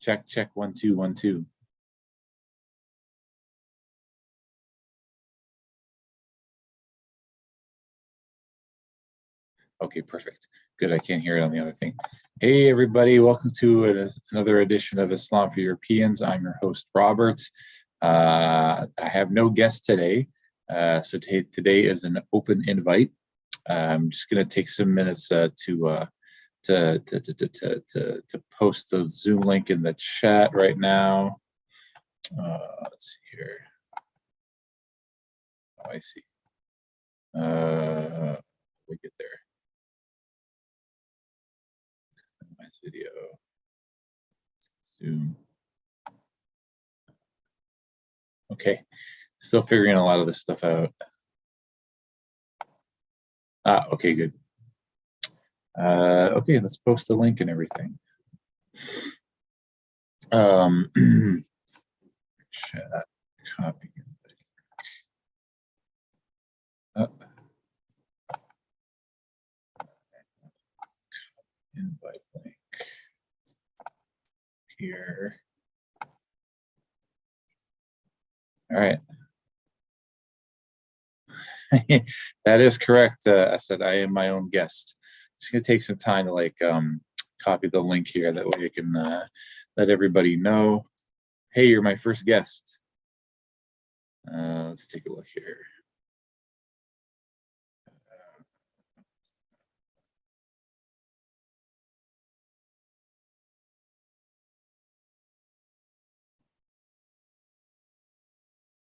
Check, check, 1 2 1 2. Okay, perfect. Good, I can't hear it on the other thing. Hey everybody, welcome to another edition of Islam for Europeans. I'm your host, Robert. I have no guest today, so today is an open invite. I'm just going to take some minutes to post the Zoom link in the chat right now. Let's see here. Oh, I see. We get there. My video. Zoom. Okay, still figuring a lot of this stuff out. Okay, good. Okay, let's post the link and everything. Chat, copy. Invite link here. All right. That is correct. I said I am my own guest. Just gonna take some time to like copy the link here. That way I can let everybody know. Hey, you're my first guest. Let's take a look here.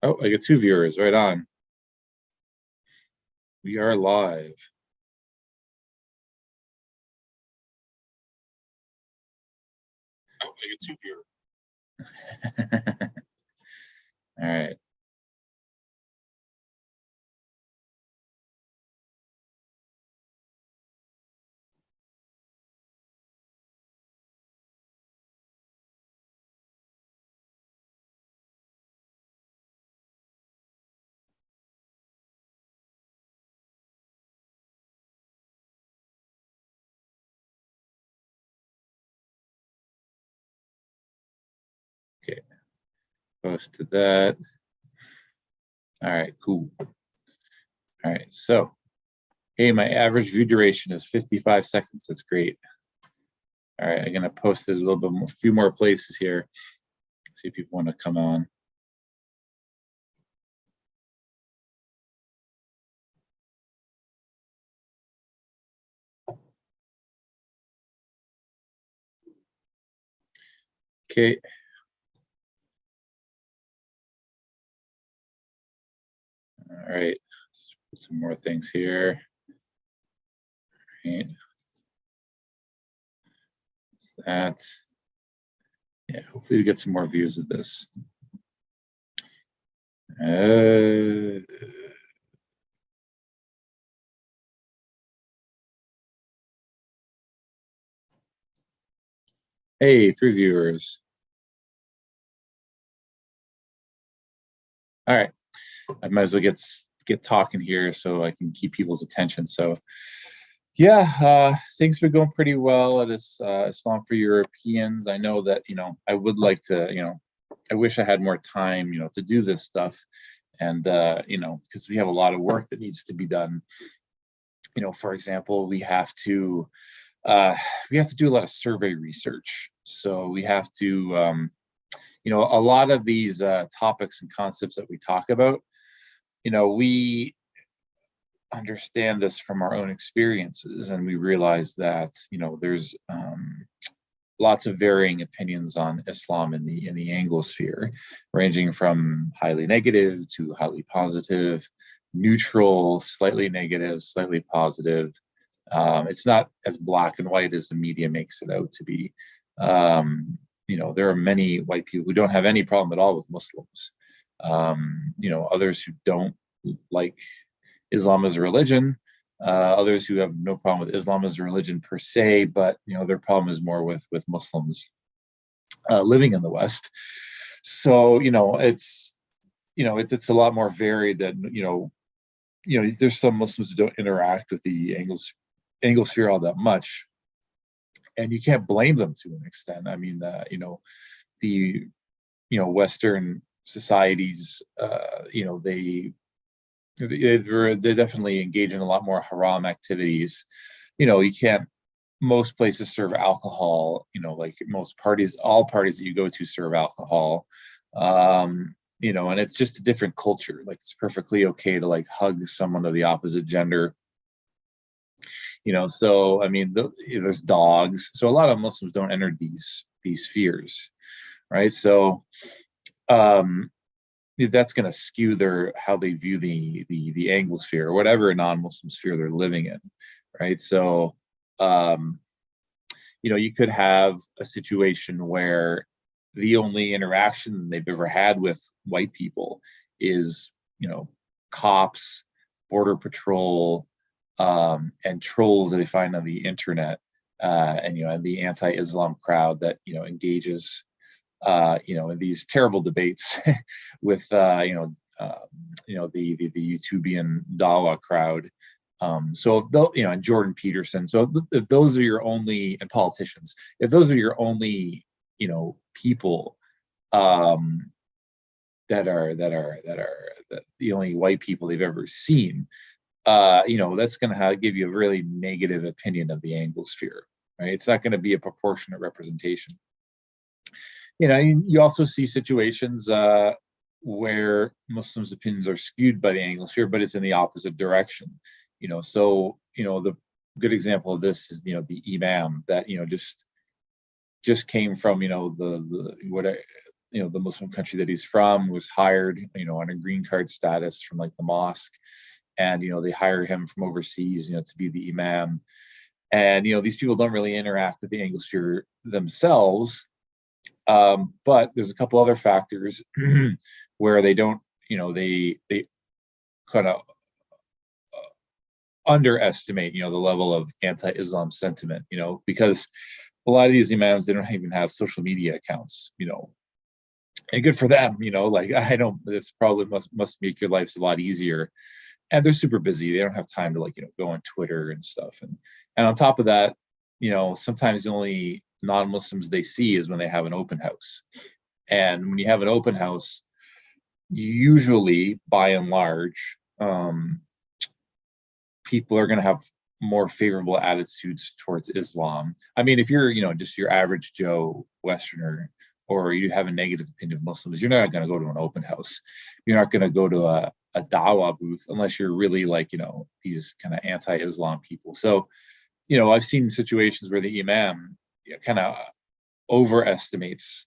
Oh, I got 2 viewers. Right on. We are live. Oh, I got 2 viewers. All right. Okay, close to that. All right, cool. All right, so, hey, my average view duration is 55 seconds. That's great. All right, I'm gonna post it a little bit more, a few more places here. See if people want to come on. Okay. All right, let's put some more things here. All right. That's that. Yeah, hopefully we get some more views of this. Hey, 3 viewers. All right, I might as well get talking here so I can keep people's attention. So, yeah, things have been going pretty well at Islam for Europeans. I know that I would like to I wish I had more time to do this stuff, and because we have a lot of work that needs to be done. For example, we have to do a lot of survey research. So we have to, a lot of these topics and concepts that we talk about, we understand this from our own experiences, and we realize that, there's lots of varying opinions on Islam in the Anglosphere, ranging from highly negative to highly positive, neutral, slightly negative, slightly positive. It's not as black and white as the media makes it out to be. There are many white people who don't have any problem at all with Muslims. Others who don't like Islam as a religion, others who have no problem with Islam as a religion per se, but their problem is more with Muslims living in the West. So it's a lot more varied than there's some Muslims who don't interact with the Anglosphere all that much, and you can't blame them to an extent. I mean, the Western societies, they definitely engage in a lot more haram activities. You can't. Most places serve alcohol. Like most parties, all parties that you go to serve alcohol. And it's just a different culture. Like it's perfectly okay to like hug someone of the opposite gender. So I mean, there's dogs. So a lot of Muslims don't enter these spheres, right? So um, that's going to skew how they view the Anglosphere or whatever non-Muslim sphere they're living in, right? So um, you could have a situation where the only interaction they've ever had with white people is cops, border patrol, and trolls that they find on the internet, and the anti-Islam crowd that engages in these terrible debates with the YouTubian Dawa crowd. So and Jordan Peterson. So if those are your only, and politicians, if those are your only people that are the only white people they've ever seen, that's going to give you a really negative opinion of the Anglosphere, right? It's not going to be a proportionate representation. You also see situations where Muslims' opinions are skewed by the Anglosphere, but it's in the opposite direction. So the good example of this is the imam that just came from the Muslim country that he's from, was hired on a green card status from like the mosque, and they hire him from overseas to be the imam. And these people don't really interact with the Anglosphere themselves, but there's a couple other factors where they don't, they kind of underestimate, the level of anti-Islam sentiment, because a lot of these imams, they don't even have social media accounts, and good for them, like this probably must make your lives a lot easier. And they're super busy. They don't have time to go on Twitter and stuff. And on top of that, sometimes the only non-Muslims they see is when they have an open house. And when you have an open house, usually by and large, people are going to have more favorable attitudes towards Islam. I mean, if you're, just your average Joe Westerner, or you have a negative opinion of Muslims, you're not going to go to an open house. You're not going to go to a dawah booth unless you're really like, these kind of anti-Islam people. So, I've seen situations where the imam kind of overestimates,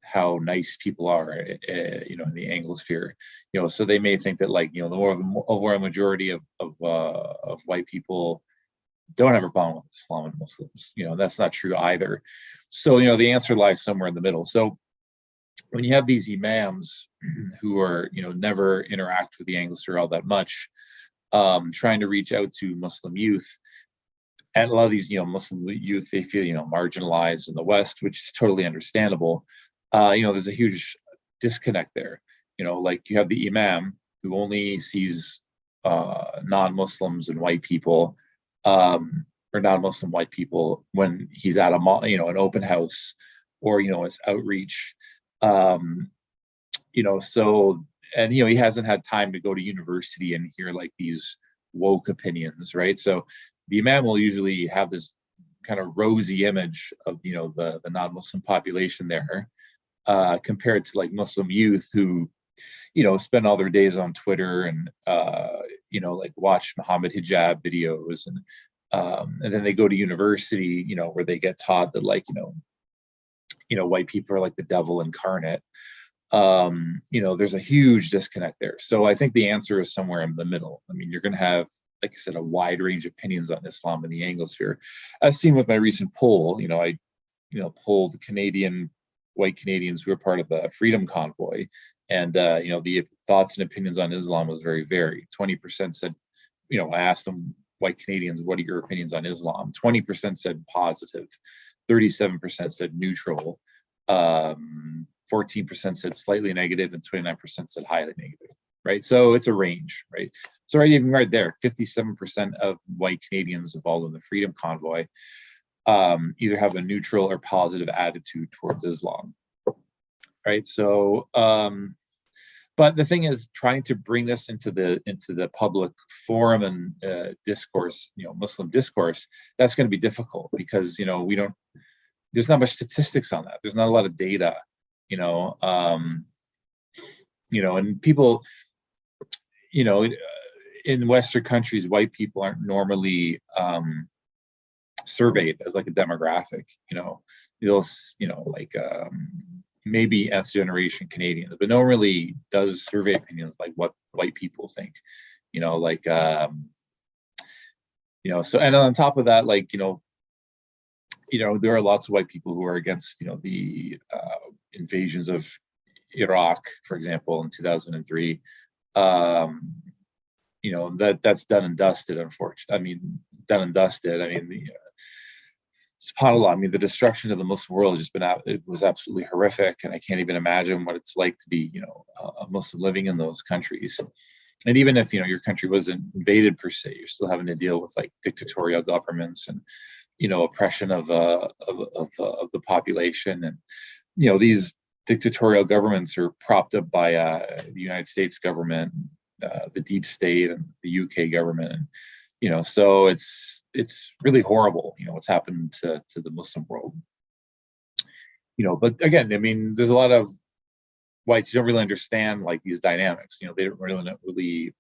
how nice people are, in the Anglosphere. So they may think that the overall majority of white people don't have a problem with Islam and Muslims. That's not true either. So the answer lies somewhere in the middle. So when you have these imams who are never interact with the Anglosphere all that much, trying to reach out to Muslim youth, and a lot of these Muslim youth, they feel marginalized in the West, which is totally understandable. There's a huge disconnect there. Like you have the imam who only sees non-Muslims and white people, or non-Muslim white people when he's at an open house, or his outreach. So, and he hasn't had time to go to university and hear like these woke opinions, right? So the imam will usually have this kind of rosy image of the non-Muslim population there, compared to like Muslim youth who spend all their days on Twitter and like watch Muhammad hijab videos, and then they go to university, where they get taught that white people are like the devil incarnate. There's a huge disconnect there. So I think the answer is somewhere in the middle. I mean, you're going to have, like I said, a wide range of opinions on Islam in the Anglosphere. As seen with my recent poll, I polled white Canadians who were part of the Freedom Convoy, and the thoughts and opinions on Islam was very varied. 20% said, I asked them, white Canadians, what are your opinions on Islam? 20% said positive, 37% said neutral, 14% said slightly negative, and 29% said highly negative. right? So it's a range, right? So even right there, 57% of white Canadians involved in the Freedom Convoy either have a neutral or positive attitude towards Islam, right? So, but the thing is, trying to bring this into the public forum and discourse, Muslim discourse, that's going to be difficult because we don't. There's not much statistics on that. There's not a lot of data, and people, in Western countries, white people aren't normally surveyed as like a demographic. Maybe nth generation Canadians, but no one really does survey opinions like what white people think. So, and on top of that, there are lots of white people who are against, the invasions of Iraq, for example, in 2003. That's done and dusted, unfortunately. I mean, done and dusted. I mean, subhanAllah, I mean, the destruction of the Muslim world has just it was absolutely horrific. And I can't even imagine what it's like to be, a Muslim living in those countries. And even if, your country wasn't invaded per se, you're still having to deal with like dictatorial governments and, oppression of the population. And, these dictatorial governments are propped up by the United States government, the deep state, and the UK government. And, so it's really horrible, what's happened to the Muslim world. But again, I mean, there's a lot of whites who don't really understand like these dynamics. They don't really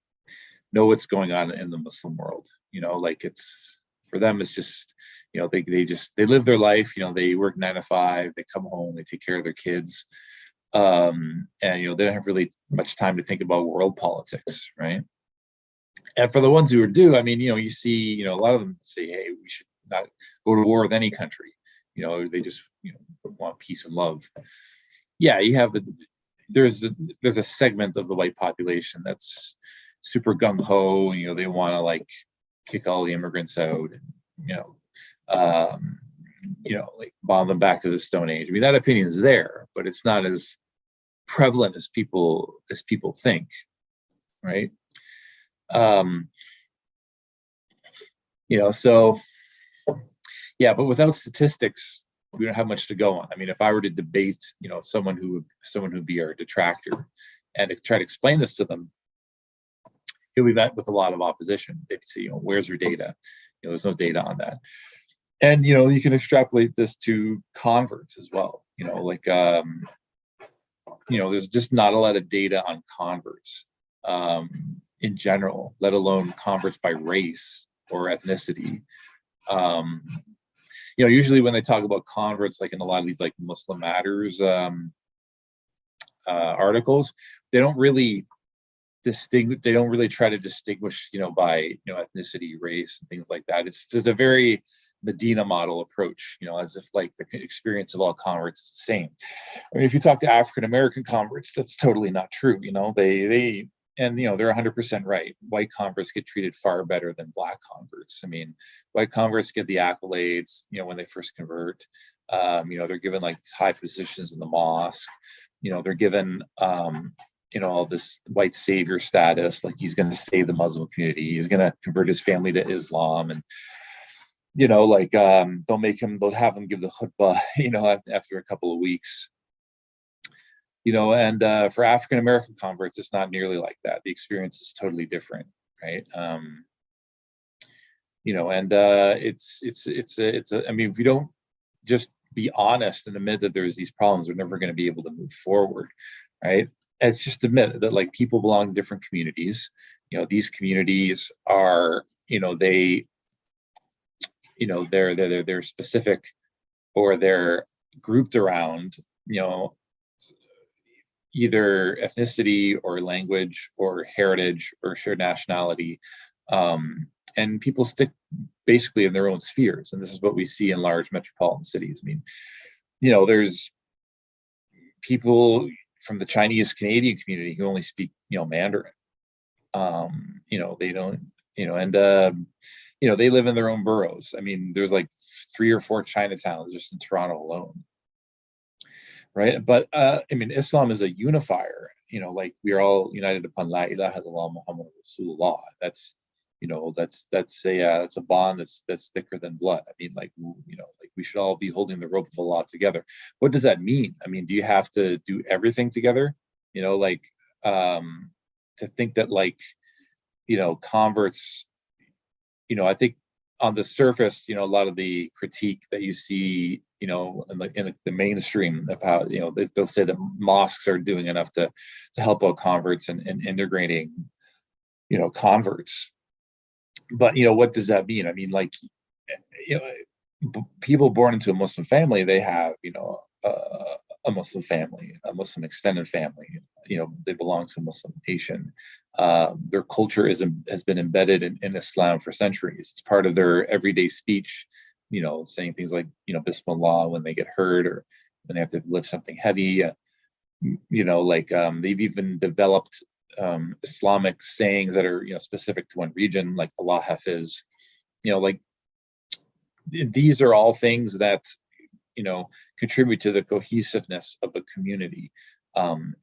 know what's going on in the Muslim world. It's for them, it's just, they live their life. They work 9 to 5, they come home, they take care of their kids, and they don't have really much time to think about world politics, right? And for the ones who do, I mean, you see, a lot of them say, hey, we should not go to war with any country. They just, want peace and love. Yeah, you have there's a segment of the white population that's super gung ho. They want to like kick all the immigrants out, and, like bomb them back to the Stone Age. I mean, that opinion is there, but it's not as prevalent as people think, right? So yeah, but without statistics, we don't have much to go on. I mean, if I were to debate, someone who would be our detractor, and to try to explain this to them, it would be met with a lot of opposition. They'd say, where's your data? There's no data on that. And you can extrapolate this to converts as well. There's just not a lot of data on converts in general, let alone converts by race or ethnicity. Usually when they talk about converts, like in a lot of these like Muslim Matters articles, they don't really try to distinguish, by ethnicity, race, and things like that. It's a very Medina model approach, as if like the experience of all converts is the same. I mean, if you talk to African American converts, that's totally not true. They're 100% right. White converts get treated far better than black converts. I mean, white converts get the accolades, when they first convert. They're given like high positions in the mosque. They're given, all this white savior status, like he's going to save the Muslim community. He's going to convert his family to Islam, and they'll have him give the khutbah, after a couple of weeks. And for African American converts, it's not nearly like that. The experience is totally different, right? I mean, if we don't just be honest and admit that there's these problems, we're never going to be able to move forward, right? It's just admit that like people belong in different communities. These communities are, they're specific, or they're grouped around, either ethnicity or language or heritage or shared nationality. And people stick basically in their own spheres. And this is what we see in large metropolitan cities. I mean, there's people from the Chinese Canadian community who only speak, Mandarin. They don't, they live in their own boroughs. I mean, there's like 3 or 4 Chinatowns just in Toronto alone. Right. But I mean, Islam is a unifier. like we're all united upon La ilaha illallah Muhammad Rasulullah. That's, that's a bond that's thicker than blood. I mean, like, like we should all be holding the rope of Allah together. What does that mean? I mean, do you have to do everything together? Like, to think that, like, converts, I think on the surface, a lot of the critique that you see, in the mainstream of how, they'll say that mosques are doing enough to help out converts and integrating, converts. But, what does that mean? I mean, like, people born into a Muslim family, they have, a Muslim family, a Muslim extended family. They belong to a Muslim nation. Their culture has been embedded in Islam for centuries. It's part of their everyday speech. Saying things like, Bismillah when they get hurt, or when they have to lift something heavy. Like, they've even developed Islamic sayings that are, specific to one region, like Allah Hafiz. Like, these are all things that, contribute to the cohesiveness of a community,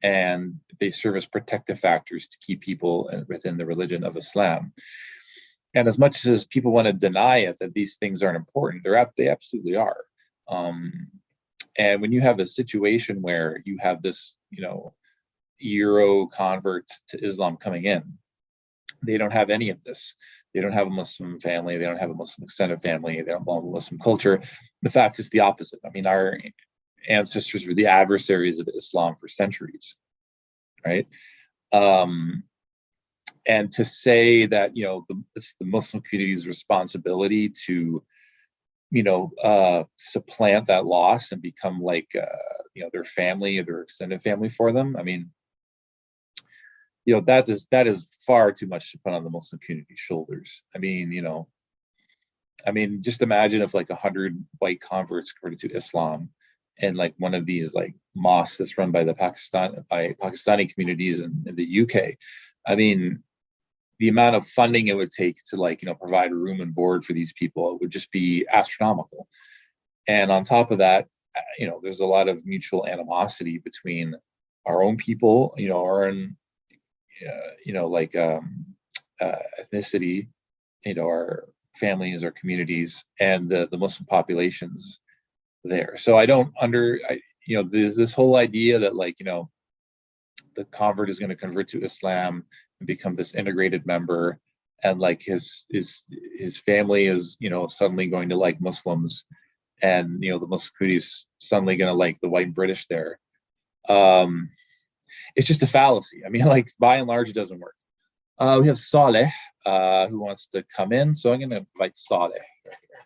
and they serve as protective factors to keep people within the religion of Islam. And as much as people want to deny it, that these things aren't important, they absolutely are. And when you have a situation where you have this, Euro convert to Islam coming in, they don't have any of this. They don't have a Muslim family. They don't have a Muslim extended family. They don't belong to Muslim culture. In fact, it's the opposite. I mean, our ancestors were the adversaries of Islam for centuries, right? And to say that, it's the Muslim community's responsibility to, supplant that loss and become like, their family or their extended family for them. I mean, that is far too much to put on the Muslim community's shoulders. I mean, just imagine if like 100 white converts converted to Islam, and like one of these like mosques that's run by Pakistani communities in the UK. I mean, the amount of funding it would take to, like, provide room and board for these people would just be astronomical. And on top of that, there's a lot of mutual animosity between our own people, our own, ethnicity, our families, our communities, and the Muslim populations there. So I don't this whole idea that, like, the convert is going to convert to Islam and become this integrated member, and like his family is, suddenly going to like Muslims, and the Muslim community is suddenly going to like the white British there. It's just a fallacy. I mean, like, by and large, it doesn't work. We have Saleh, who wants to come in, so I'm going to invite Saleh right here.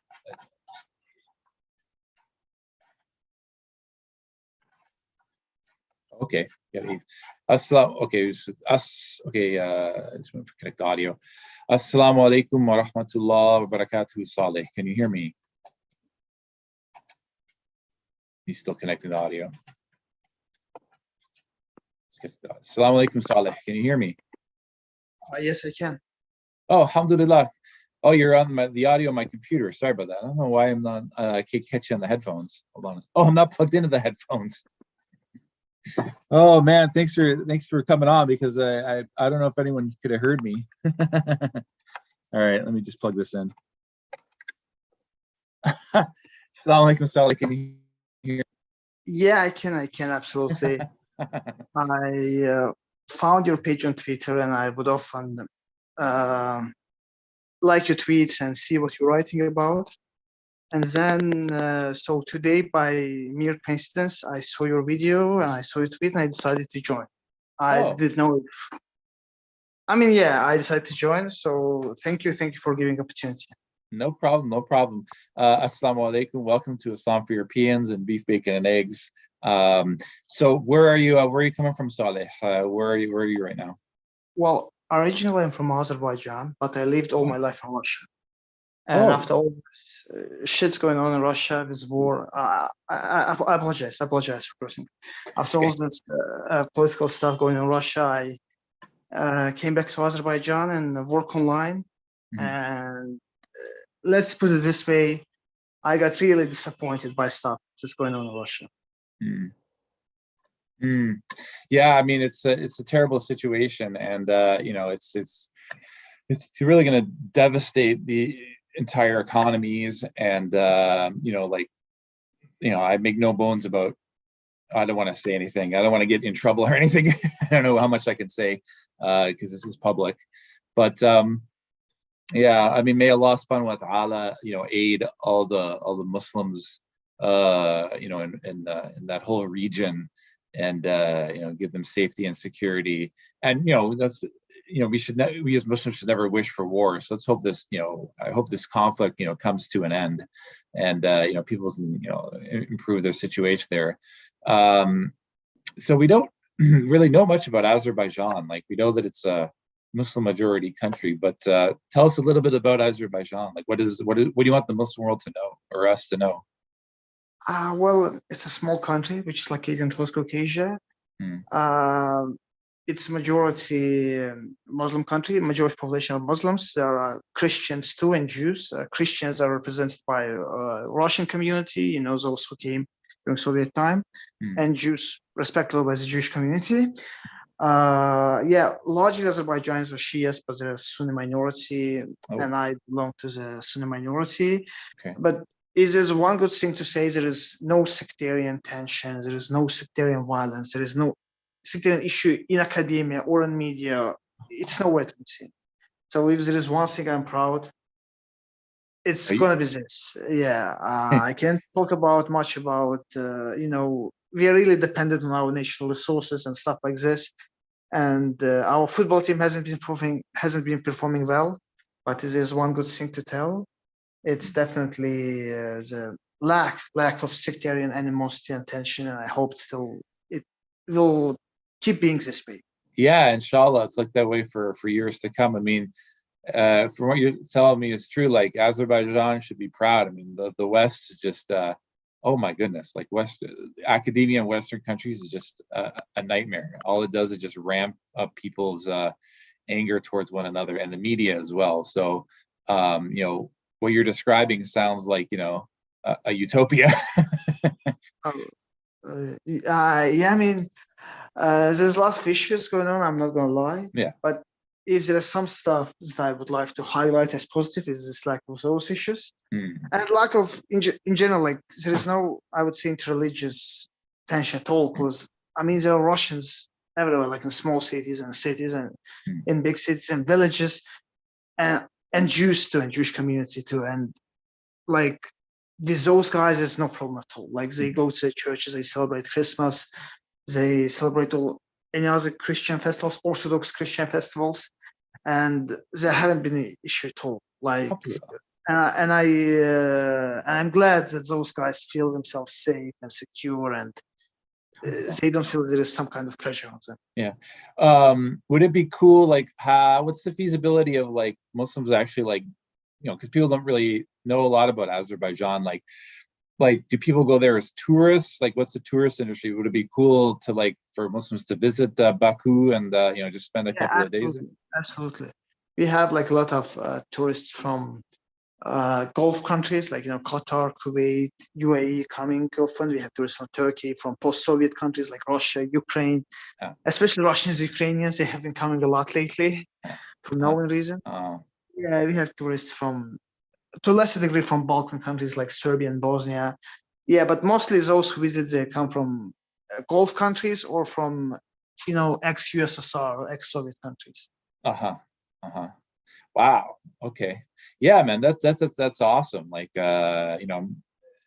Okay, yeah. As-salaam. Okay, okay. Just went for connect audio. As-salamu alaikum wa rahmatullah wa barakatuh. Saleh, can you hear me? He's still connecting the audio. As-salamu alaikum, Saleh. Can you hear me? Yes, I can. Oh, alhamdulillah. Oh, you're on the audio on my computer. Sorry about that. I don't know why I'm not. I can't catch you on the headphones. Hold on. Oh, I'm not plugged into the headphones. Oh man, thanks for coming on, because I don't know if anyone could have heard me. All right, let me just plug this in. Assalamu alaikum, Saleh. Can you hear? Yeah, I can absolutely. I found your page on Twitter, and I would often like your tweets and see what you're writing about. And then, so today, by mere coincidence, I saw your video and I saw your tweet, and I decided to join. I didn't know if, I mean, yeah, I decided to join. So thank you for giving opportunity. No problem, no problem. Assalamu alaikum. Welcome to Islam for Europeans and Beef, Bacon, and Eggs. So where are you? Where are you coming from, Saleh? Where are you right now? Well, originally I'm from Azerbaijan, but I lived all my life in Russia. And after all this shit's going on in Russia, this war, I apologize for cursing. After all this political stuff going on in Russia, I came back to Azerbaijan and work online. Mm-hmm. And let's put it this way, I got really disappointed by stuff that's going on in Russia. Mm. Mm. Yeah, I mean it's a terrible situation, and it's really going to devastate the entire economies, and I make no bones about. I don't want to say anything. I don't want to get in trouble or anything. I don't know how much I can say because this is public, but yeah, I mean, may Allah subhanahu wa ta'ala, aid all the Muslims, in that whole region, and give them safety and security. And that's we as Muslims should never wish for war. So let's hope I hope this conflict comes to an end, and people can improve their situation there. So we don't really know much about Azerbaijan. Like we know that it's a Muslim majority country, but tell us a little bit about Azerbaijan. Like what do you want the Muslim world to know, or us to know? Well, it's a small country which is located in West Caucasia. Hmm. It's majority Muslim country, majority population of Muslims. There are Christians too and Jews. Christians are represented by Russian community, those who came during Soviet time, and Jews respected by the Jewish community. Largely Azerbaijanis are Shias, but they're a Sunni minority, and I belong to the Sunni minority. Okay. But it is one good thing to say: there is no sectarian tension, there is no sectarian violence, there is no sectarian issue in academia or in media. It's nowhere to be seen. So if there is one thing I'm proud, it's gonna be this. Yeah, I can't talk about much about we are really dependent on our national resources and stuff like this. And our football team hasn't been performing well, but it is one good thing to tell. It's definitely the lack of sectarian animosity and tension, and I hope it will keep being this way. Yeah, inshallah, it's like that way for years to come. I mean, from what you're telling me is true. Like Azerbaijan should be proud. I mean, the West is just oh my goodness, like academia in Western countries is just a nightmare. All it does is just ramp up people's anger towards one another, and the media as well. So what you're describing sounds like a utopia. I mean, there's lots of issues going on, I'm not gonna lie. Yeah. But if there is some stuff that I would like to highlight as positive, is this lack of those issues. And lack of in general, like there is no, I would say, interreligious tension at all, because I mean there are Russians everywhere, like in small cities and in big cities and villages, and Jews too, and Jewish community too, and like with those guys there's no problem at all. Like they go to the churches, they celebrate Christmas, they celebrate any other Christian festivals, Orthodox Christian festivals, and there haven't been an issue at all. Like, and I'm glad that those guys feel themselves safe and secure, and they don't feel there is some kind of pressure on them. Yeah. Would it be cool? Like, what's the feasibility of like Muslims actually like, because people don't really know a lot about Azerbaijan. Like, do people go there as tourists? Like, what's the tourist industry? Would it be cool to like for Muslims to visit Baku and just spend a couple of days? Absolutely. We have like a lot of tourists from Gulf countries, like Qatar, Kuwait, UAE coming often. We have tourists from Turkey, from post-Soviet countries like Russia, Ukraine, especially Russians, Ukrainians. They have been coming a lot lately for no reason. Yeah, we have tourists from, to a lesser degree, from Balkan countries like Serbia and Bosnia. Yeah, but mostly those who visit, they come from Gulf countries or from, ex-USSR or ex-Soviet countries. Wow. Okay. Yeah, man. That's awesome. Like,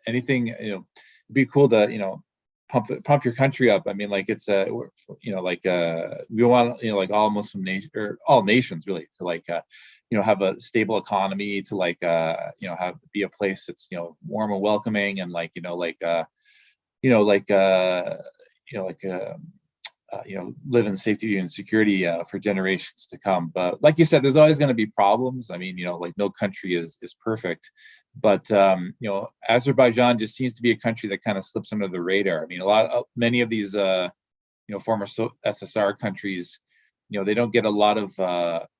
anything, it'd be cool to, pump your country up. I mean, like it's we want like all Muslim nations or all nations really to like have a stable economy, to like have be a place that's warm and welcoming, and like live in safety and security for generations to come. But like you said, there's always going to be problems. I mean, like no country is perfect, but Azerbaijan just seems to be a country that kind of slips under the radar. I mean, many of these former SSR countries, they don't get a lot of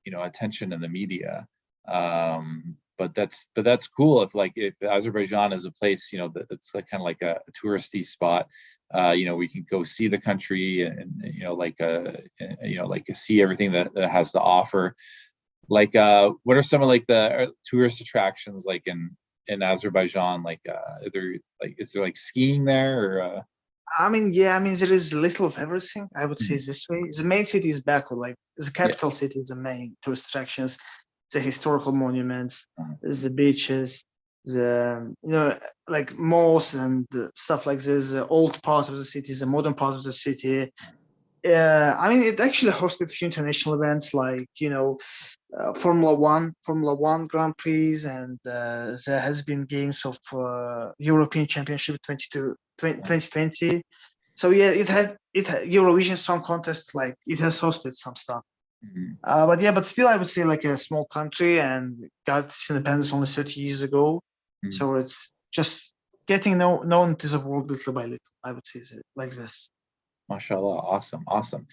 attention in the media. that's cool if Azerbaijan is a place, that's like kind of like a touristy spot. We can go see the country and like see everything that has to offer. Like, what are some of like the tourist attractions like in Azerbaijan? Like, is there like skiing there or? There is little of everything. I would say this way. The main city is Baku, like the capital city is the main tourist attractions, the historical monuments, the beaches, the like malls and stuff like this. The old part of the city, the modern part of the city. It actually hosted a few international events like Formula One Grand Prix, and there has been games of European Championship 2020. So yeah, it had Eurovision Song Contest, like it has hosted some stuff. But still, I would say like a small country and got its independence only 30 years ago. So it's just getting known to the world little by little. I would say like this. Mashallah, awesome.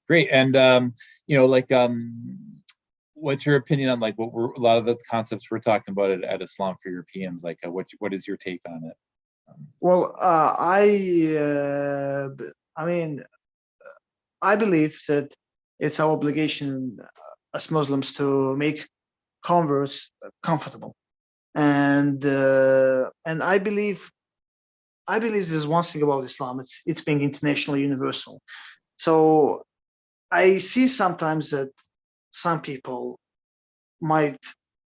Great. And what's your opinion on like a lot of the concepts we're talking about at Islam for Europeans? Like, what is your take on it? I believe that it's our obligation as Muslims to make converts comfortable, and I believe there's one thing about Islam: it's being international, universal. So I see sometimes that some people might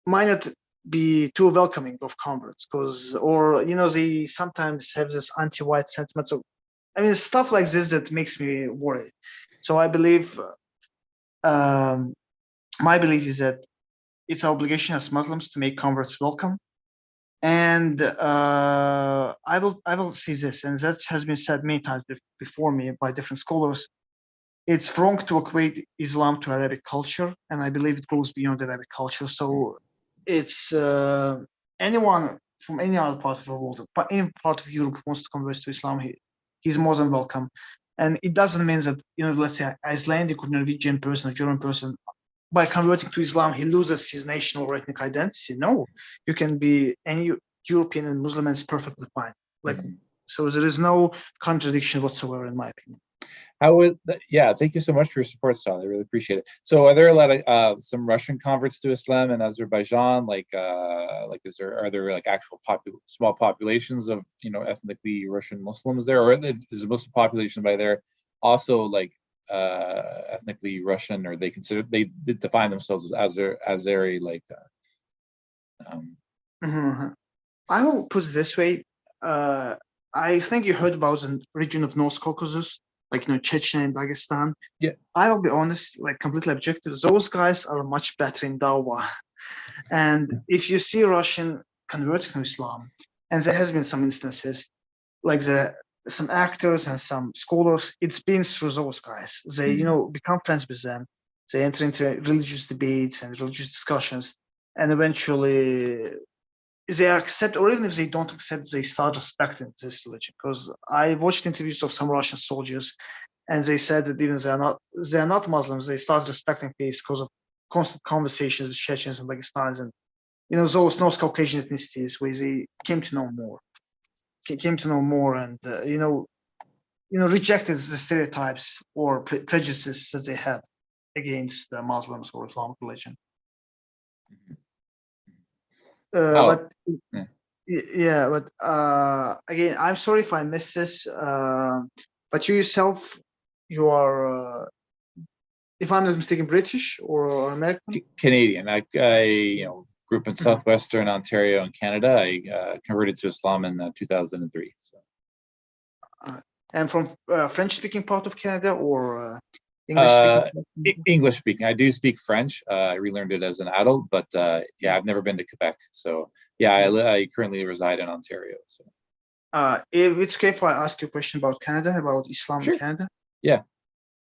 not be too welcoming of converts, they sometimes have this anti-white sentiment. So stuff like this that makes me worried. So I believe my belief is that it's our obligation as Muslims to make converts welcome. And I will say this, and that has been said many times before me by different scholars. It's wrong to equate Islam to Arabic culture, and I believe it goes beyond Arabic culture. So it's anyone from any other part of the world, any part of Europe who wants to convert to Islam, he's more than welcome. And it doesn't mean that, let's say Icelandic or Norwegian person or German person, by converting to Islam, he loses his national or ethnic identity. No, you can be any European and Muslim, and it's perfectly fine. So there is no contradiction whatsoever, in my opinion. Thank you so much for your support, Saleh. I really appreciate it. So, are there a lot of some Russian converts to Islam in Azerbaijan? Are there like actual small populations of ethnically Russian Muslims there, or is the Muslim population by there also like ethnically Russian, or they define themselves as Azeri? I will put it this way. I think you heard about the region of North Caucasus, like Chechnya and Dagestan. Yeah. I will be honest, like completely objective. Those guys are much better in dawah. And if you see Russian converting to Islam, and there has been some instances, like some actors and some scholars, it's been through those guys. They become friends with them. They enter into religious debates and religious discussions, and eventually they accept, or even if they don't accept, they start respecting this religion. Because I watched interviews of some Russian soldiers, and they said that even they're not Muslims, they start respecting faith because of constant conversations with Chechens and Dagestans and those North Caucasian ethnicities, where they came to know more, and rejected the stereotypes or prejudices that they had against the Muslims or Islamic religion. But again, I'm sorry if I missed this. But you yourself, you are, if I'm not mistaken, British or American? Canadian. I grew up in southwestern Ontario in Canada. I converted to Islam in 2003. So. And from French-speaking part of Canada or English-speaking? English-speaking. I do speak French. I relearned it as an adult, but I've never been to Quebec. So I currently reside in Ontario. So. If it's okay if I ask you a question about Canada, about Islam in Canada? Yeah.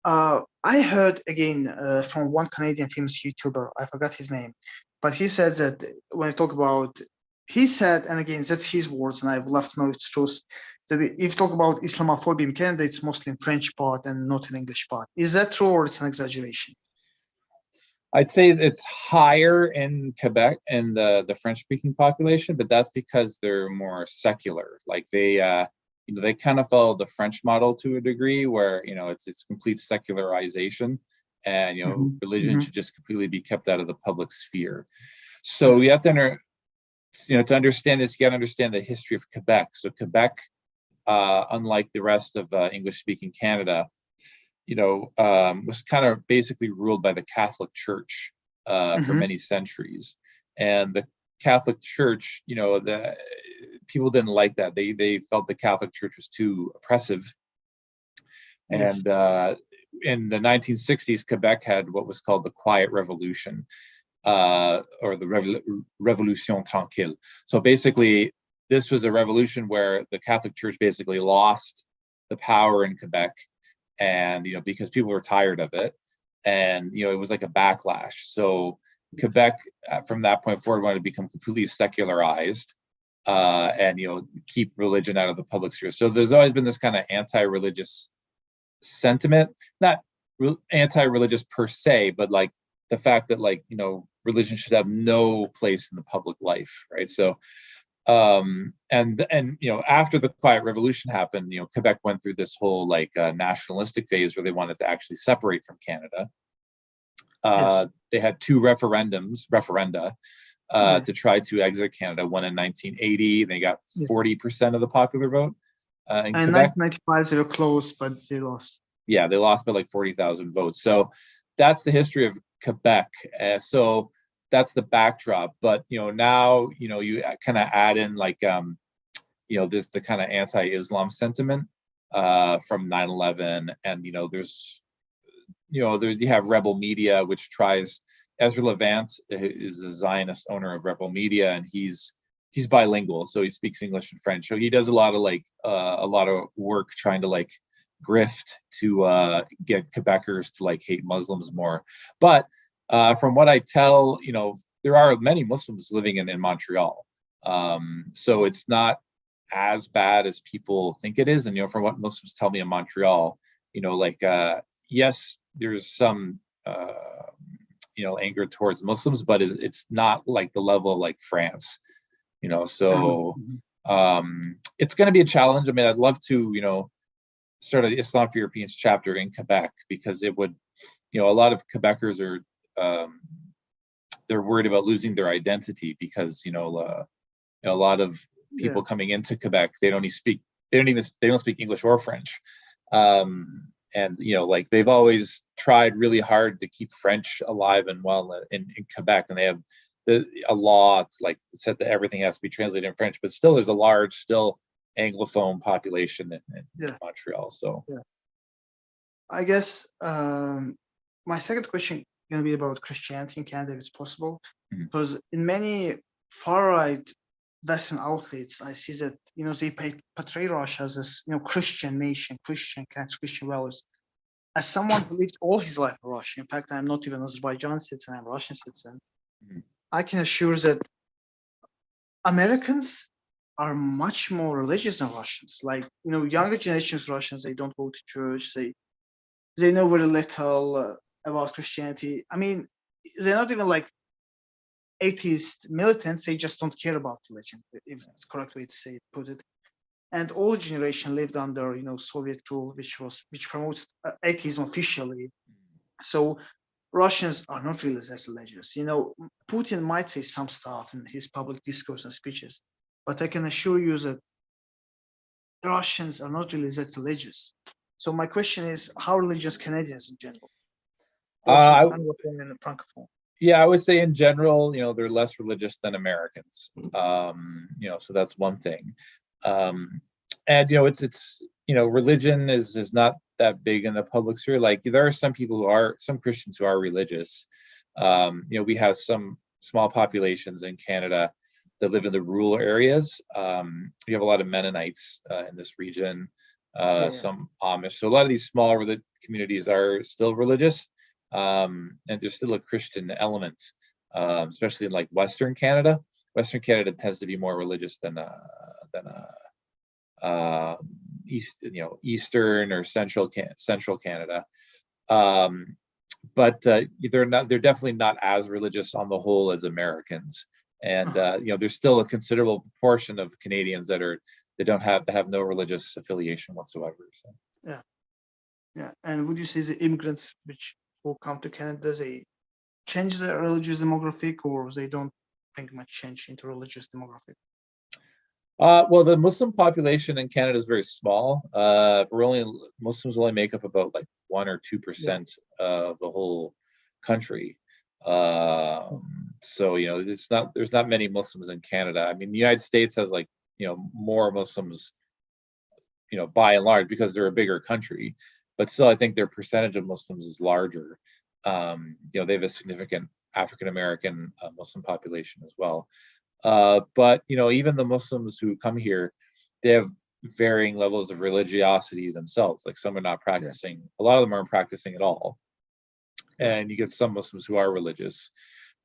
I heard again from one Canadian famous YouTuber, I forgot his name, but he said that when I talk about, he said, and again, that's his words, and I would love to know if it's true, that if you talk about Islamophobia in Canada, it's mostly in French part and not in English part. Is that true, or it's an exaggeration? I'd say it's higher in Quebec and the French-speaking population, but that's because they're more secular. Like they kind of follow the French model to a degree, where it's complete secularization, and religion should just completely be kept out of the public sphere. So you have to to understand this, you got to understand the history of Quebec. So Quebec, unlike the rest of English-speaking Canada, was kind of basically ruled by the Catholic Church for many centuries. And the Catholic Church, the people didn't like that. They felt the Catholic Church was too oppressive. Yes. And in the 1960s, Quebec had what was called the Quiet Revolution, or the Revolution Tranquille. So basically, this was a revolution where the Catholic Church basically lost the power in Quebec, and because people were tired of it, and it was like a backlash. So Quebec, from that point forward, wanted to become completely secularized, and keep religion out of the public sphere. So there's always been this kind of anti-religious sentiment, not anti-religious per se, but like the fact that religion should have no place in the public life, right? So and after the Quiet Revolution happened, Quebec went through this whole nationalistic phase where they wanted to actually separate from Canada. Yes. They had two referenda to try to exit Canada. One in 1980, they got 40% of the popular vote. In And Quebec, 1995 they were close, but they lost. Yeah, they lost by like 40,000 votes. So that's the history of Quebec. So that's the backdrop. But now you kind of add in the kind of anti-Islam sentiment from 9/11, and there's there you have Rebel Media, which tries. Ezra Levant is the Zionist owner of Rebel Media, and he's bilingual, so he speaks English and French. So he does a lot of work trying to grift to get Quebecers to hate Muslims more. But from what I tell, there are many Muslims living in Montreal, so it's not as bad as people think it is. And from what Muslims tell me in Montreal, yes, there's some anger towards Muslims, but it's not like the level of France, so it's going to be a challenge. I mean, I'd love to start an Islam for Europeans chapter in Quebec, because it would, a lot of Quebecers are they're worried about losing their identity, because a lot of people coming into Quebec, they don't speak English or French. And they've always tried really hard to keep French alive and well in Quebec, and they have a law said that everything has to be translated in French, but still there's a large Anglophone population in Montreal. So I guess my second question is going to be about Christianity in Canada, if it's possible, because in many far-right Western outlets, I see that they portray Russia as this Christian nation, Christian values. As someone who lived all his life in Russia, in fact, I'm not even Azerbaijan citizen, I'm a Russian citizen. I can assure that Americans are much more religious than Russians. Younger generations of Russians, they don't go to church. They know very little about Christianity. I mean, they're not even atheist militants. They just don't care about religion, if it's the correct way to put it. And all generation lived under Soviet rule, which promotes atheism officially. So Russians are not really that religious. Putin might say some stuff in his public discourse and speeches, but I can assure you that Russians are not really that religious. So my question is, how religious Canadians in general? Anglophone and Francophone. Yeah, I would say in general, they're less religious than Americans. So that's one thing. And it's religion is not that big in the public sphere. There are some Christians who are religious. We have some small populations in Canada that live in the rural areas. We have a lot of Mennonites in this region, some Amish. So a lot of these small communities are still religious, and there's still a Christian element, especially in Western Canada. Western Canada tends to be more religious than Eastern or Central Canada. but they're definitely not as religious on the whole as Americans. And there's still a considerable proportion of Canadians that have no religious affiliation whatsoever. So. Yeah, yeah. And would you say the immigrants who come to Canada, they change their religious demographic, or they don't bring much change into religious demographic? Well, the Muslim population in Canada is very small. Muslims only make up about like 1 or 2% of the whole country. So there's not many Muslims in Canada. I mean, the United States has like more Muslims, by and large, because they're a bigger country. But still, I think their percentage of Muslims is larger. They have a significant African American Muslim population as well. But even the Muslims who come here, they have varying levels of religiosity themselves. Like some are not practicing. A lot of them aren't practicing at all. And you get some Muslims who are religious.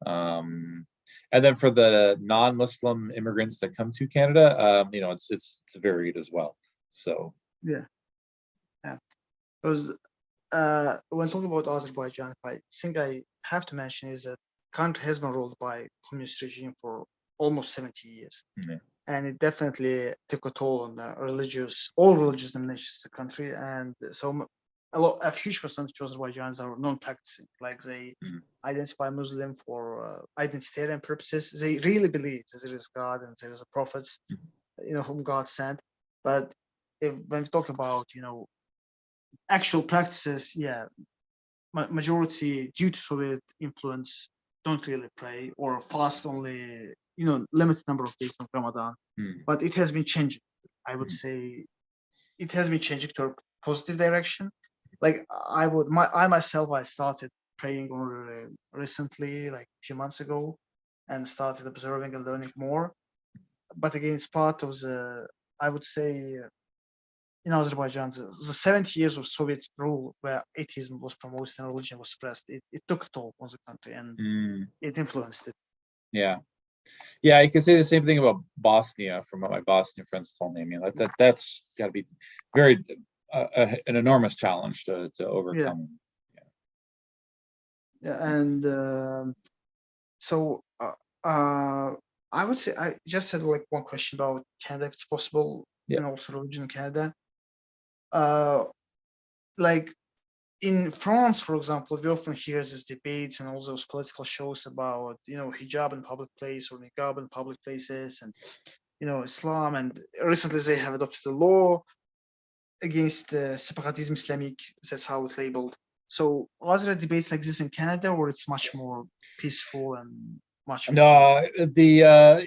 And then for the non-Muslim immigrants that come to Canada, it's varied as well. So yeah. Because when talking about Azerbaijan, I think I have to mention is that country has been ruled by communist regime for almost 70 years. And it definitely took a toll on all religious denominations in the country. And so a huge percentage of Azerbaijanis are non-practicing, like they identify Muslim for identitarian purposes. They really believe that there is God and there is a prophet, whom God sent. But when we talk about, actual practices, majority due to Soviet influence don't really pray or fast only, limited number of days of Ramadan. But it has been changing. I would say it has been changing to a positive direction. Like I started praying recently, like a few months ago, and started observing and learning more. But again, it's part of I would say, in Azerbaijan, the 70 years of Soviet rule where atheism was promoted and religion was suppressed, it took a toll on the country and it influenced it. Yeah, I can say the same thing about Bosnia from what my Bosnian friends told me. I mean, that's got to be very an enormous challenge to overcome. And so I would say I just had like one question about Canada, if it's possible, and also religion in Canada. Like in France, for example, we often hear these debates and all those political shows about, hijab in public place or niqab in public places and, Islam. And recently they have adopted a law against separatism Islamic. That's how it's labeled. So are there debates like this in Canada, or it's much more peaceful and much more? No, the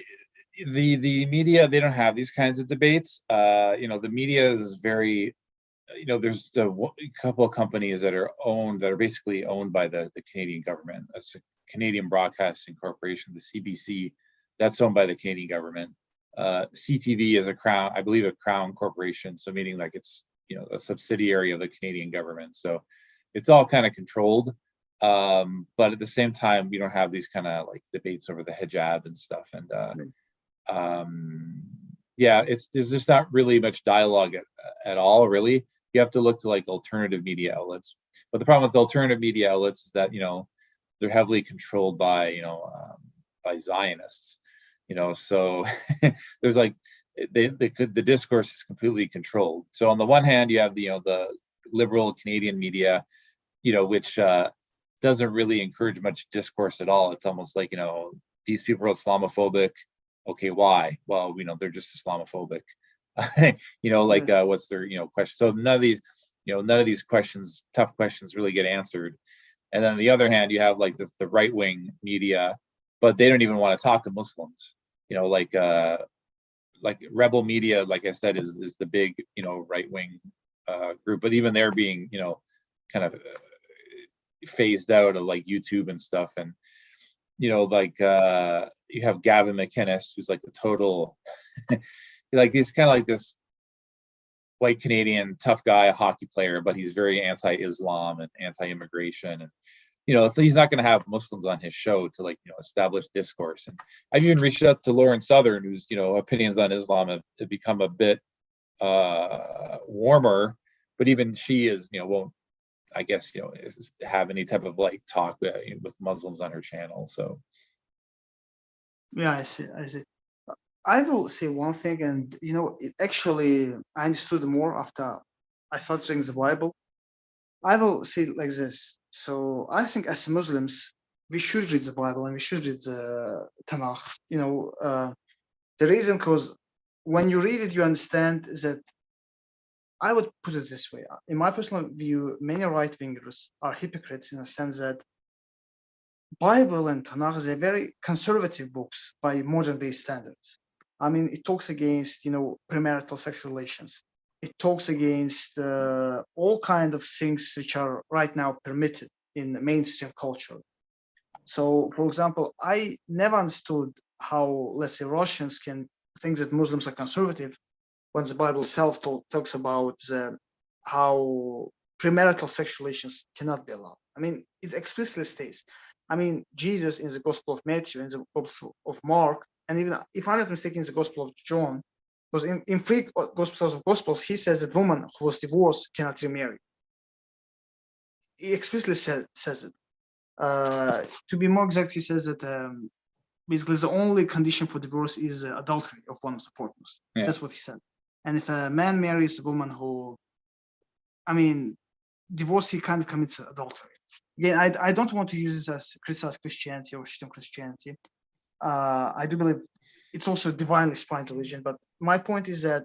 media, they don't have these kinds of debates. The media is very, there's a couple of companies that are basically owned by the Canadian government. That's the Canadian Broadcasting Corporation, the CBC, that's owned by the Canadian government. CTV is I believe a Crown corporation, so meaning like it's a subsidiary of the Canadian government. So it's all kind of controlled. But at the same time, we don't have these kind of like debates over the hijab and stuff. And there's just not really much dialogue at all, really. You have to look to like alternative media outlets. But the problem with alternative media outlets is that, they're heavily controlled by Zionists, so there's like the discourse is completely controlled. So on the one hand, you have the liberal Canadian media, which doesn't really encourage much discourse at all. It's almost like, these people are Islamophobic. Okay, why? Well, they're just Islamophobic. What's their, question? So none of these questions, tough questions, really get answered. And then on the other hand, you have like the right-wing media, but they don't even want to talk to Muslims. Like rebel media, like I said, is the big, right-wing group. But even they're being, kind of phased out of like YouTube and stuff. And you have Gavin McInnes, who's like the total he's kind of like this white Canadian tough guy, a hockey player, but he's very anti-Islam and anti-immigration. And so he's not going to have Muslims on his show to establish discourse. And I've even reached out to Lauren Southern, whose opinions on Islam have become a bit warmer, but even she won't I guess, have any type of like talk with Muslims on her channel. So Yeah, I see. I see. I will say one thing, and it actually I understood more after I started reading the Bible. I will say it like this. So I think as Muslims, we should read the Bible and we should read the Tanakh. The reason, because when you read it, you understand that. I would put it this way. In my personal view, many right-wingers are hypocrites in the sense that Bible and Tanakh are very conservative books by modern day standards. I mean, it talks against, premarital sexual relations. It talks against all kind of things which are right now permitted in mainstream culture. So, for example, I never understood how, let's say, Russians can think that Muslims are conservative when the Bible itself talks about how premarital sexual relations cannot be allowed. I mean, it explicitly states. I mean, Jesus in the Gospel of Matthew, in the Gospel of Mark, and even if I'm not mistaken, in the Gospel of John, because in three Gospels, he says that woman who was divorced cannot remarry. He explicitly says it. To be more exact, he says that basically the only condition for divorce is adultery of one of the partners. yeah. That's what he said. And if a man marries a woman who, divorce, he kind of commits adultery. Again, I don't want to use this as criticize Christianity or shitting Christianity. I do believe it's also a divinely inspired religion, but my point is that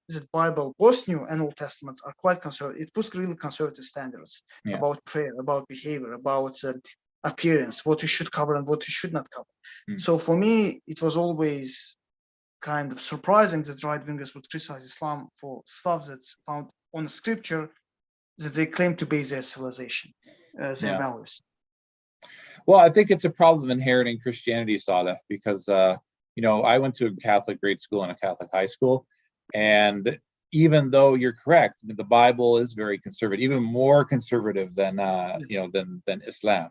the Bible, both New and Old Testaments, are quite conservative. It puts really conservative standards about prayer, about behavior, about appearance, what you should cover and what you should not cover. So for me, it was always kind of surprising that right-wingers would criticize Islam for stuff that's found on the scripture that they claim to base their civilization, their values. Well, I think it's a problem inheriting Christianity, Saleh, because I went to a Catholic grade school and a Catholic high school, and even though you're correct, the Bible is very conservative, even more conservative than than Islam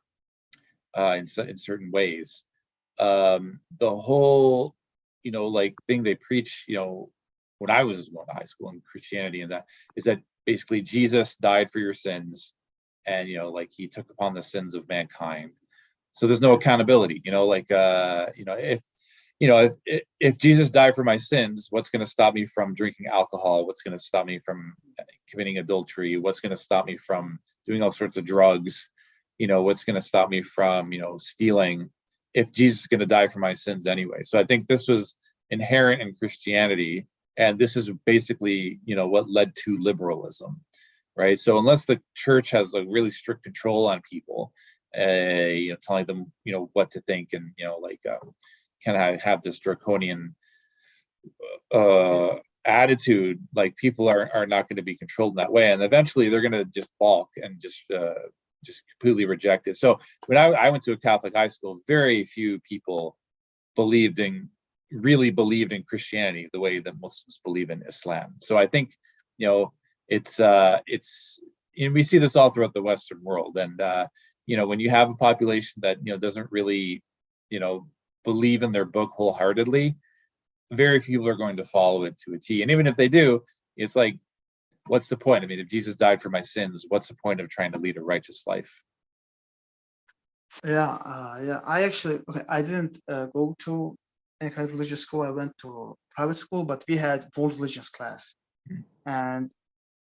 in certain ways. The whole thing they preach, when I was going to high school in Christianity, and that is that basically Jesus died for your sins, and he took upon the sins of mankind. So there's no accountability. If Jesus died for my sins, what's going to stop me from drinking alcohol? What's going to stop me from committing adultery? What's going to stop me from doing all sorts of drugs? What's going to stop me from stealing? If Jesus is going to die for my sins anyway. So I think this was inherent in Christianity, and this is basically what led to liberalism, right? So unless the church has a really strict control on people, telling them what to think, and kind of have this draconian attitude, like people are not going to be controlled in that way, and eventually they're going to just balk and just completely reject it. So when I went to a Catholic high school, very few people really believed in Christianity the way that Muslims believe in Islam. So I think it's we see this all throughout the Western world, and when you have a population that doesn't really believe in their book wholeheartedly, very few people are going to follow it to a T. And even if they do, it's like, what's the point? I mean, if Jesus died for my sins, what's the point of trying to lead a righteous life? Yeah. I actually, I didn't go to any kind of religious school. I went to private school, but we had world religions class, and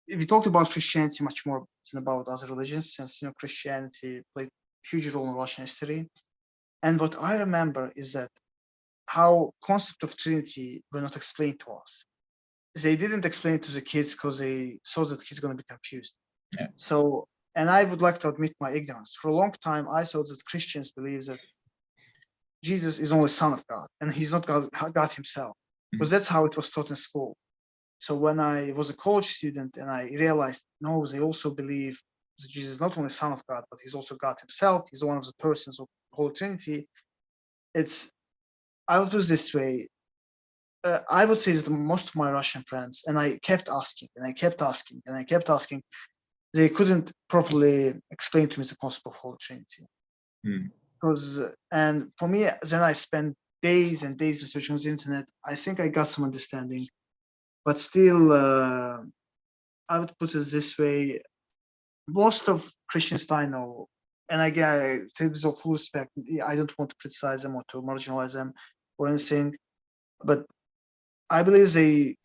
we talked about Christianity much more than about other religions, since Christianity played a huge role in Russian history. And what I remember is that how concept of Trinity were not explained to us. They didn't explain it to the kids because they saw that kids going to be confused. Yeah. So, and I would like to admit my ignorance. For a long time, I thought that Christians believe that Jesus is only Son of God and he's not God himself, because that's how it was taught in school. So when I was a college student and I realized, no, they also believe that Jesus is not only Son of God, but he's also God himself. He's one of the persons of the Holy Trinity. I would put it this way. I would say that most of my Russian friends, and I kept asking, and I kept asking, and I kept asking, they couldn't properly explain to me the concept of Holy Trinity. And for me, then I spent days and days researching on the internet. I think I got some understanding, but still, I would put it this way. most of Christians I know, and again, I say this with full respect. I don't want to criticize them or to marginalize them or anything, but I believe they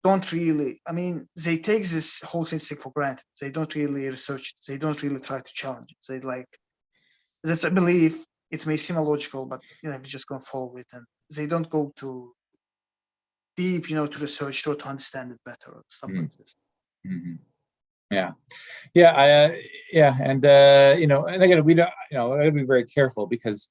don't really. I mean, they take this whole thing for granted. They don't really research it. They don't really try to challenge it. They like that's a belief. It may seem illogical, but we're just gonna follow it, and they don't go to deep, to research or to understand it better or stuff like this. Mm-hmm. Yeah, yeah, yeah, and and again, we don't, I gotta be very careful because,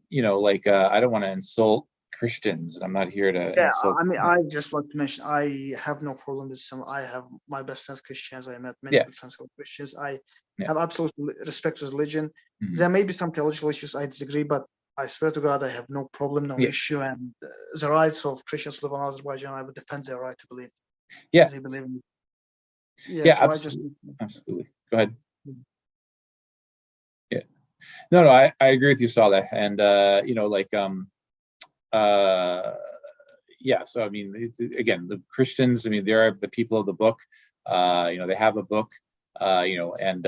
I don't want to insult Christians. I'm not here to Yeah, insult. I mean, I just want to mention I have no problem with some. I have my best friends Christians. I met many good friends who are Christians. I have absolute respect to religion. Mm-hmm. There may be some theological issues I disagree, but I swear to God, I have no problem, no issue, and the rights of Christians who live in Azerbaijan, I would defend their right to believe. Yeah, they believe in. Yeah, so absolutely. Go ahead. Yeah, no, I agree with you, Saleh, and yeah. So I mean, again, the Christians. I mean, they are the people of the book. They have a book. And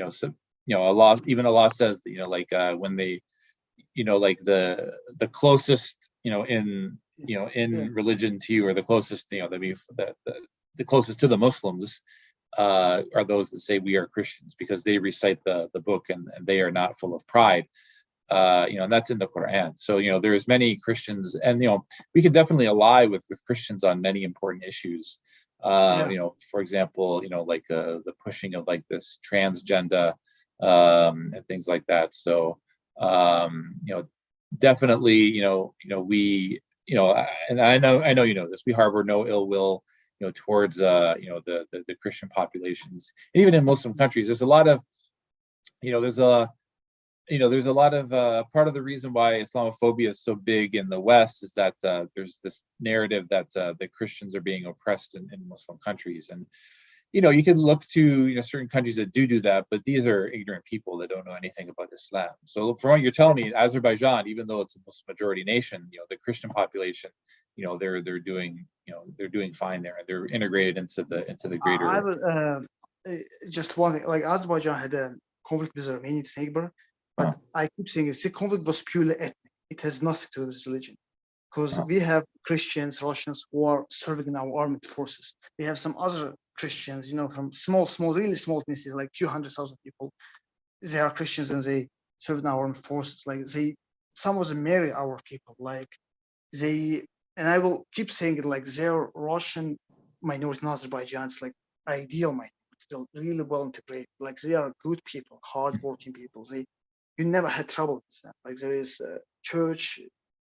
so Allah, even Allah says that when they, the closest in religion to you, or the closest the closest to the Muslims are those that say we are Christians, because they recite the book, and they are not full of pride. And that's in the Quran. So there's many Christians, and we can definitely ally with Christians on many important issues. For example, the pushing of this transgender and things like that. So definitely, we, and I know this. We harbor no ill will, towards the Christian populations, and even in Muslim countries. There's a lot of, there's a lot of part of the reason why Islamophobia is so big in the West is that there's this narrative that the Christians are being oppressed in Muslim countries. And you can look to certain countries that do that, but these are ignorant people that don't know anything about Islam. So from what you're telling me, Azerbaijan, even though it's a Muslim majority nation, the Christian population, they're doing fine there. They're integrated into the greater. I would just one thing, like Azerbaijan had a conflict with Armenia, its neighbor, but I keep saying the conflict was purely ethnic. It has nothing to do with religion, because we have Christians, Russians who are serving in our armed forces. We have some other Christians, from small, really small ethnicities, like 200,000 people. They are Christians and they serve in our armed forces. Like some of them marry our people. Like and I will keep saying it, like they're Russian minority in Azerbaijan. It's like ideal minority, still really well integrated. Like they are good people, hardworking people. You never had trouble with them. Like there is a church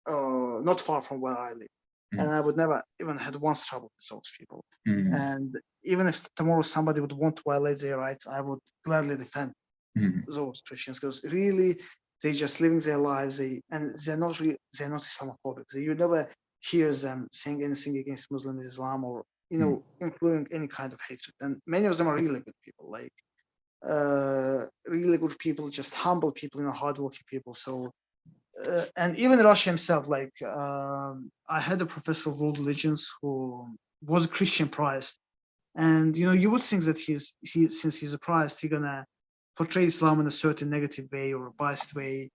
not far from where I live. And I would never even had once trouble with those people. And even if tomorrow somebody would want to violate their rights, I would gladly defend those Christians, because really they just living their lives. They're not Islamophobic. You never hear them saying anything against Muslim Islam, or including any kind of hatred. And many of them are really good people, like really good people, just humble people, hardworking people. So and even Russia himself, like I had a professor of world religions who was a Christian priest, and you would think that since he's a priest, he's gonna portray Islam in a certain negative way or a biased way,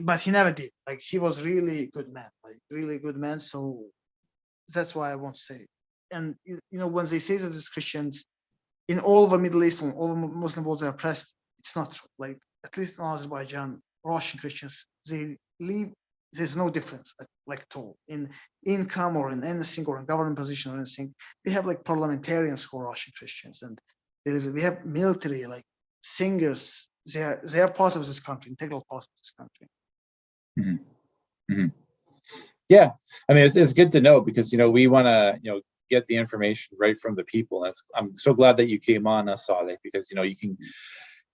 but he never did. Like he was really good man, like really good man. So that's why I want to say. And when they say that as Christians in all of the Middle East, when all the Muslim world are oppressed, it's not true. Like at least in Azerbaijan, Russian Christians, they live. There's no difference, like at all, in income or in anything, or in government position or anything. We have like parliamentarians who are Russian Christians, and we have military, like singers. They are part of this country, integral part of this country. Mm-hmm. Mm-hmm. Yeah, I mean it's good to know, because we want to get the information right from the people. I'm so glad that you came on, Saleh, because you can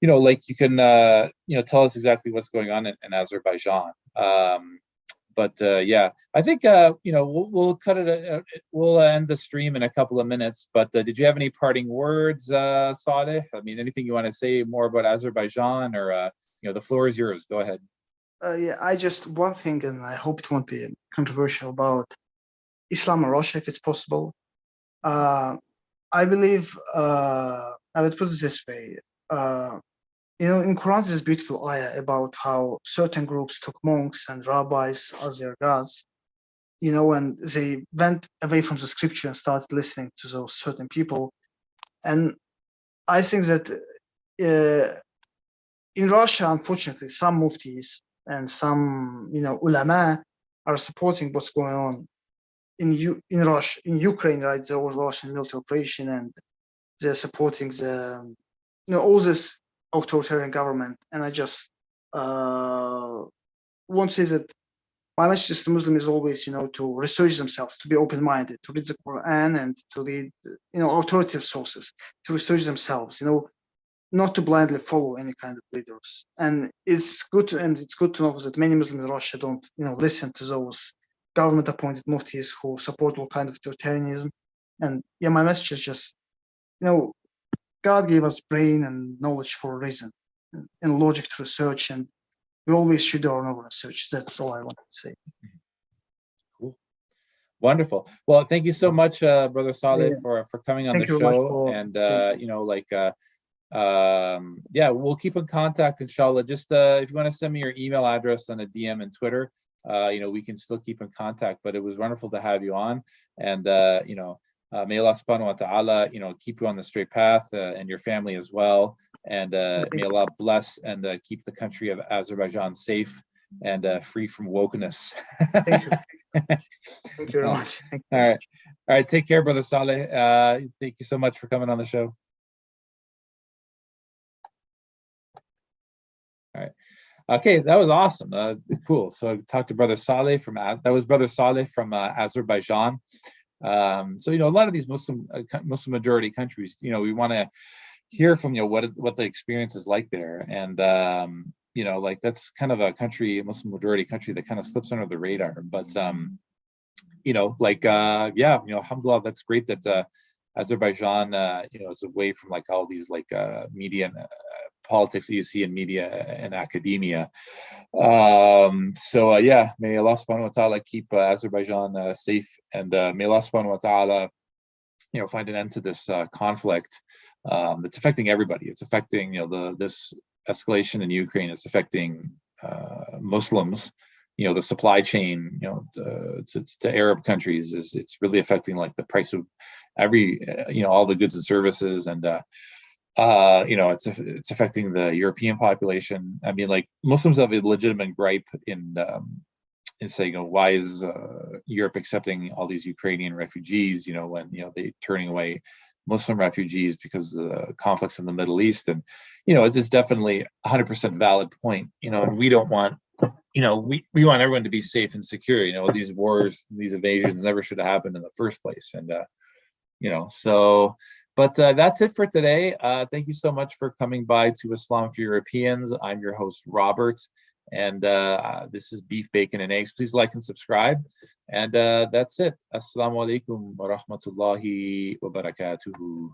you can tell us exactly what's going on in Azerbaijan. But yeah, I think we'll cut it. We'll end the stream in a couple of minutes. But did you have any parting words, Saleh? I mean, anything you want to say more about Azerbaijan, or the floor is yours. Go ahead. Yeah, I just one thing, and I hope it won't be controversial, about Islam and Russia, if it's possible. I believe I would put it this way. In Quran, there's a beautiful ayah about how certain groups took monks and rabbis as their gods, and they went away from the scripture and started listening to those certain people. And I think that in Russia, unfortunately, some muftis and some, ulama are supporting what's going on in Russia, in Ukraine, right? The Russian military operation, and they're supporting the, all this authoritarian government. And I just won't say that my message to Muslim is always, to research themselves, to be open-minded, to read the Quran and to read, authoritative sources, to research themselves, not to blindly follow any kind of leaders. And it's good to know that many Muslims in Russia don't, listen to those government-appointed muftis who support all kind of authoritarianism. And yeah, my message is just, God gave us brain and knowledge for a reason, and logic to research, and we always should do our own research. That's all I want to say. Cool. Wonderful. Well, thank you so much, Brother Saleh, for coming on the show. And yeah, we'll keep in contact, inshallah. Just if you want to send me your email address on a DM and Twitter, we can still keep in contact. But it was wonderful to have you on, and may Allah subhanahu wa ta'ala, keep you on the straight path, and your family as well. And may Allah bless and keep the country of Azerbaijan safe and free from wokeness. Thank you. Thank you very much. All right. Take care, Brother Saleh. Thank you so much for coming on the show. All right. Okay, that was awesome. Cool. So I talked to Brother Saleh from Azerbaijan. So a lot of these Muslim majority countries, we want to hear from what the experience is like there, and like that's kind of a country, Muslim majority country, that kind of slips under the radar. But alhamdulillah, that's great that Azerbaijan is away from like all these like media and politics that you see in media and academia. So yeah, may Allah subhanahu wa ta'ala keep Azerbaijan safe, and may Allah subhanahu wa ta'ala find an end to this conflict that's affecting everybody. It's affecting this escalation in Ukraine. It's affecting Muslims. The supply chain to Arab countries it's really affecting like the price of every all the goods and services, and it's affecting the European population. I mean, like, Muslims have a legitimate gripe in saying, why is Europe accepting all these Ukrainian refugees? When they turning away Muslim refugees because of the conflicts in the Middle East, and it's definitely 100% valid point. And we don't want, we want everyone to be safe and secure. These wars, these invasions never should have happened in the first place, and so. But that's it for today. Thank you so much for coming by to Islam for Europeans. I'm your host, Robert, and this is Beef, Bacon, and Eggs. Please like and subscribe. And that's it. As-salamu alaikum wa rahmatullahi wa barakatuhu.